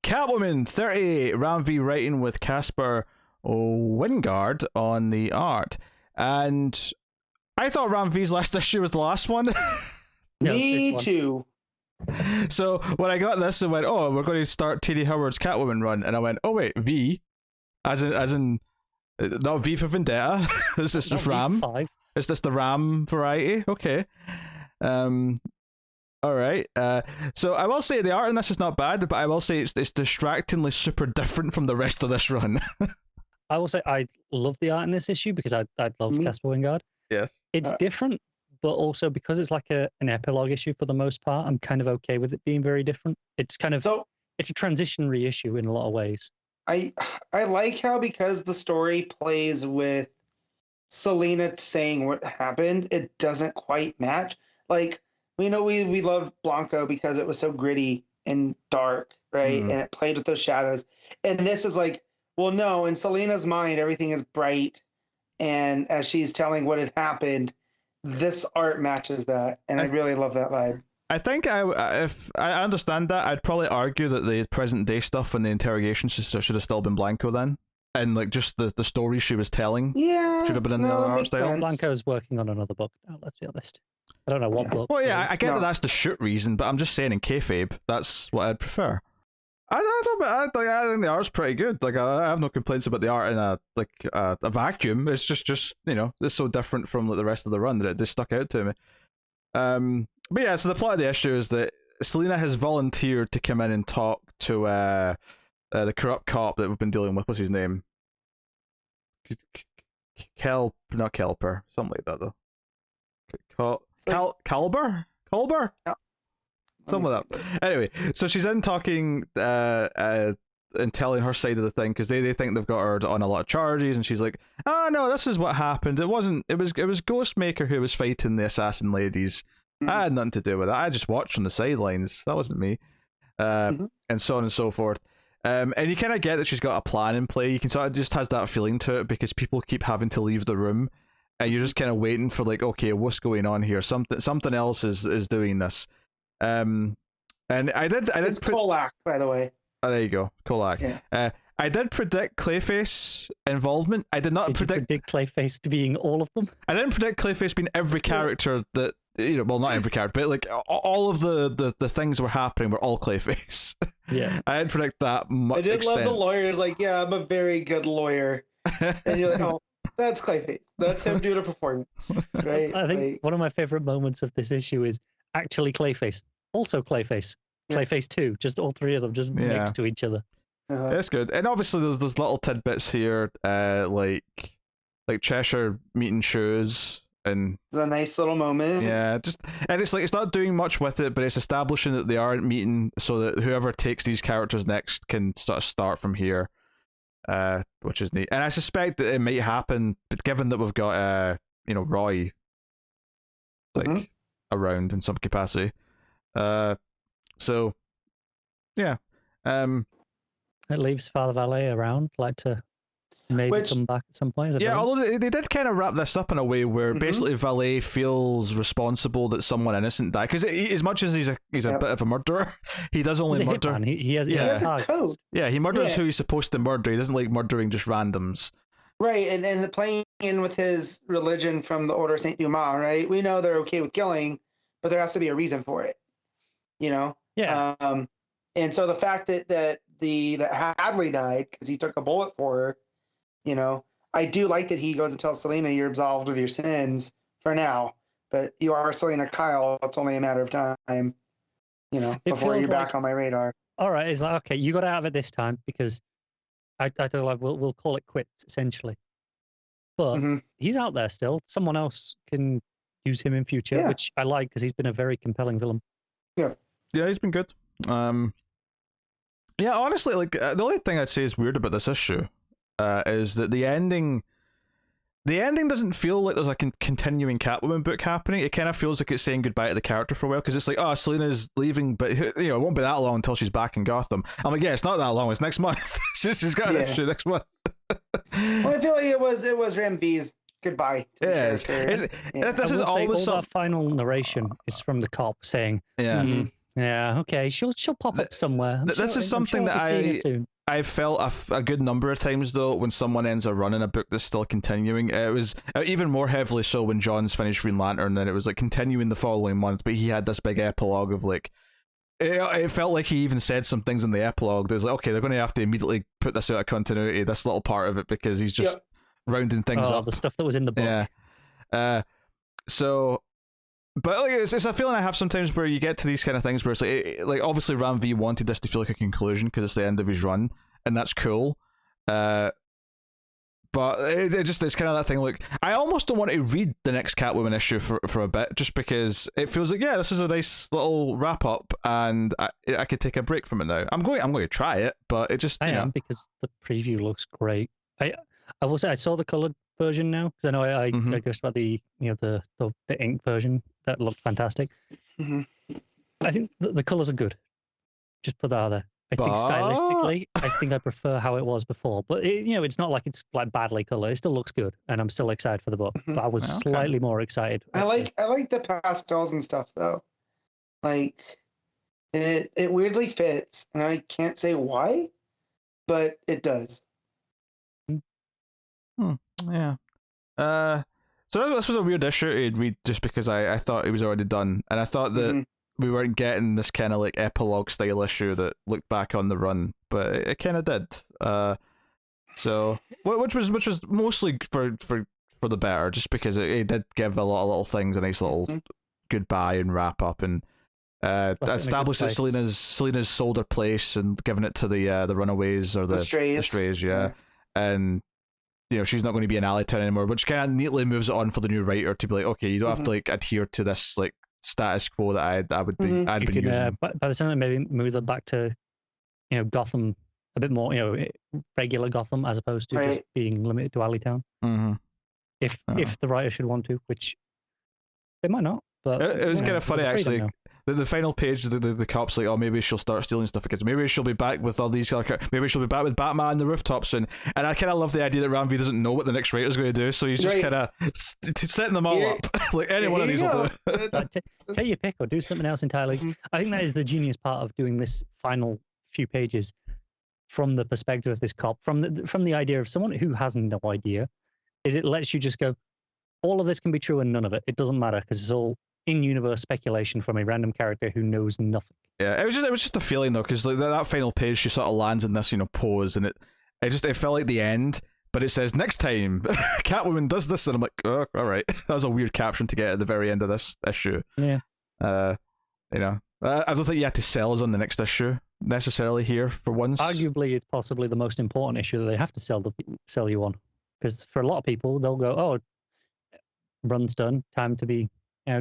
Catwoman 30, Ram V writing with Casper Wingard on the art. And I thought Ram V's last issue was the last one. Me too. So when I got this, I went, oh, we're going to start T.D. Howard's Catwoman run. And I went, oh, wait, V? As in not V for Vendetta? Is this just Ram? V5. Is this the Ram variety? Okay. All right. So I will say the art in this is not bad, but I will say it's distractingly super different from the rest of this run. I will say I love the art in this issue because I love Casper Wingard. Yes. It's different, but also because it's like an epilogue issue for the most part, I'm kind of okay with it being very different. It's kind of it's a transition reissue in a lot of ways. I like how, because the story plays with Selena saying what happened, it doesn't quite match. Like, we know we love Blanco because it was so gritty and dark, right? And it played with those shadows. And this is like, well, no, in Selena's mind, everything is bright. And as she's telling what had happened, this art matches that. And I really love that vibe. I think if I understand that, I'd probably argue that the present day stuff and the interrogation should have still been Blanco then. And like just the story she was telling should have been in the other art style. Blanco's working on another book now, let's be honest. I don't know what book. Well, yeah, I get that that's the shoot reason, but I'm just saying in kayfabe, that's what I'd prefer. I think the art's pretty good. Like I have no complaints about the art in a vacuum. It's just it's so different from like the rest of the run that it just stuck out to me. But yeah, so the plot of the issue is that Selena has volunteered to come in and talk to the corrupt cop that we've been dealing with. What's his name? Not Kelper, something like that though. Colber? Yeah. Something like that. Anyway, so she's in talking and telling her side of the thing because they think they've got her on a lot of charges, and she's like, "Oh no, this is what happened. It was Ghostmaker who was fighting the assassin ladies. I had nothing to do with it. I just watched from the sidelines. That wasn't me." And so on and so forth. And you kind of get that she's got a plan in play. You can sort of just has that feeling to it because people keep having to leave the room, and you're just kind of waiting for like, okay, what's going on here? Something else is doing this. And I did. It's Kolak, by the way. Oh, there you go, Kolak. Yeah. I did predict Clayface involvement. I did not predict Clayface to being all of them. I didn't predict Clayface being every character that well, not every character, but like all of the things that were happening were all Clayface. Yeah, I didn't predict that much. I did extent. love the lawyers. Like, yeah, I'm a very good lawyer, and you're like, oh, that's Clayface. That's him doing a performance, right? I think one of my favorite moments of this issue is actually Clayface, also Clayface, Clayface 2, just all three of them just next to each other. That's good. And obviously there's little tidbits here, like Cheshire meeting shoes, and it's a nice little moment. Yeah, and it's like it's not doing much with it, but it's establishing that they aren't meeting, so that whoever takes these characters next can sort of start from here, which is neat. And I suspect that it might happen, but given that we've got Roy around in some capacity, so yeah, it leaves Father Valet around, like to maybe come back at some point. Yeah, although they did kind of wrap this up in a way where basically Valet feels responsible that someone innocent died, because as much as he's a bit of a murderer, he does only murder. He has a code. Yeah, he murders who he's supposed to murder. He doesn't like murdering just randoms. Right, and the playing in with his religion from the Order of Saint Dumas, right? We know they're okay with killing, but there has to be a reason for it, Yeah. And so the fact that Hadley died because he took a bullet for her, I do like that he goes and tells Selena, you're absolved of your sins for now, but you are Selena Kyle. It's only a matter of time, before you're back on my radar. All right, it's like, okay, you got out of it this time because I don't like we'll call it quits essentially. But he's out there still. Someone else can use him in future, which I like because he's been a very compelling villain. Yeah, he's been good. Yeah, honestly, like the only thing I'd say is weird about this issue is that the ending doesn't feel like there's a continuing Catwoman book happening. It kind of feels like it's saying goodbye to the character for a while, because it's like, oh, Selena's leaving, but it won't be that long until she's back in Gotham. I'm like, yeah, it's not that long. It's next month. she's got an issue next month. Well, I feel like it was Ram V's goodbye. Yeah, this is always all that final narration is from the cop saying, Yeah, okay. She'll pop up somewhere. This is something that I felt a good number of times though when someone ends a run in a book that's still continuing. It was even more heavily so when John's finished Green Lantern, and it was like continuing the following month, but he had this big epilogue of like. It felt like he even said some things in the epilogue. There's like, okay, they're going to have to immediately put this out of continuity, this little part of it, because he's just rounding things up. The stuff that was in the book. Yeah. So. But like it's a feeling I have sometimes where you get to these kind of things where it's like obviously Ram V wanted this to feel like a conclusion because it's the end of his run, and that's cool. But it's kind of that thing. Like I almost don't want to read the next Catwoman issue for a bit, just because it feels like this is a nice little wrap up, and I could take a break from it now. I'm going to try it, but it just I am because the preview looks great. I will say I saw the colored version now because I know I guessed about the the ink version that looked fantastic. I think the colors are good. Just put that out there. I think stylistically, I think I prefer how it was before. But it's not like it's like badly colored. It still looks good, and I'm still excited for the book. But I was slightly more excited. I like the pastels and stuff though. Like it weirdly fits, and I can't say why, but it does. Yeah. So this was a weird issue to read just because I thought it was already done, and I thought that we weren't getting this kind of like epilogue style issue that looked back on the run, but it kind of did. So which was mostly for the better, just because it did give a lot of little things a nice little goodbye and wrap up, and established that Selina's sold her place and given it to the Runaways or the Strays, and. She's not going to be an Alleytown anymore, which kind of neatly moves it on for the new writer to be like, okay, you don't have to like adhere to this like status quo that I would be I'd been using. By the time maybe move it back to Gotham a bit more, regular Gotham as opposed to just being limited to Alleytown. If the writer should want to, which they might not. But it was kind of funny actually. The final page, the cop's like, oh, maybe she'll start stealing stuff again. Maybe she'll be back with all these. Maybe she'll be back with Batman on the rooftop soon. And I kind of love the idea that Ram V doesn't know what the next writer's going to do, so he's just kind of setting them all up. Like any one of these will do. Take your pick or do something else entirely. I think that is the genius part of doing this final few pages from the perspective of this cop, from the idea of someone who has no idea. Is it lets you just go, all of this can be true and none of it. It doesn't matter because it's all in-universe speculation from a random character who knows nothing. Yeah, it was just a feeling though, because like that final page, she sort of lands in this pose, and it felt like the end, but it says next time Catwoman does this, and I'm like, oh, all right, that was a weird caption to get at the very end of this issue. Yeah. I don't think you had to sell us on the next issue necessarily here for once. Arguably, it's possibly the most important issue that they have to sell you on, because for a lot of people, they'll go, oh, run's done, time to be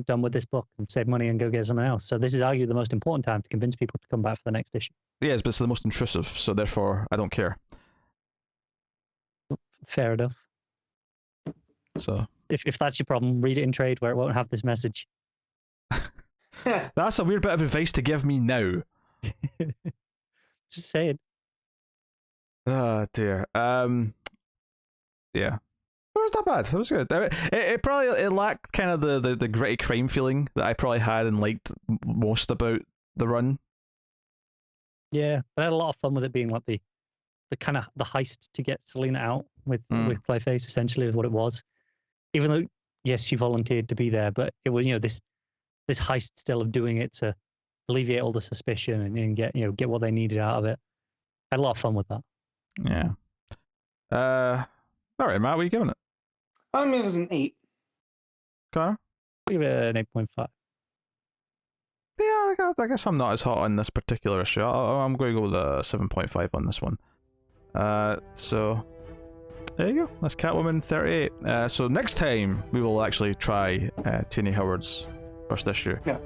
done with this book and save money and go get something else. So this is arguably the most important time to convince people to come back for the next issue. Yes, but it's the most intrusive, so therefore I don't care. Fair enough. So if that's your problem, read it in trade where it won't have this message. That's a weird bit of advice to give me now. Just saying. Oh dear. Yeah. It was not bad. It was good. It probably lacked kind of the gritty crime feeling that I probably had and liked most about the run. Yeah, I had a lot of fun with it being like the kind of the heist to get Selina out with Clayface. Essentially, is what it was. Even though yes, she volunteered to be there, but it was this heist still of doing it to alleviate all the suspicion and get what they needed out of it. I had a lot of fun with that. Yeah. All right, Matt, what are you giving it? I'm giving this an 8. Connor? I'll give it an 8.5. Yeah, I guess I'm not as hot on this particular issue. I'm going to go with a 7.5 on this one. So there you go. That's Catwoman 38. So next time we will actually try Tini Howard's first issue. Yeah.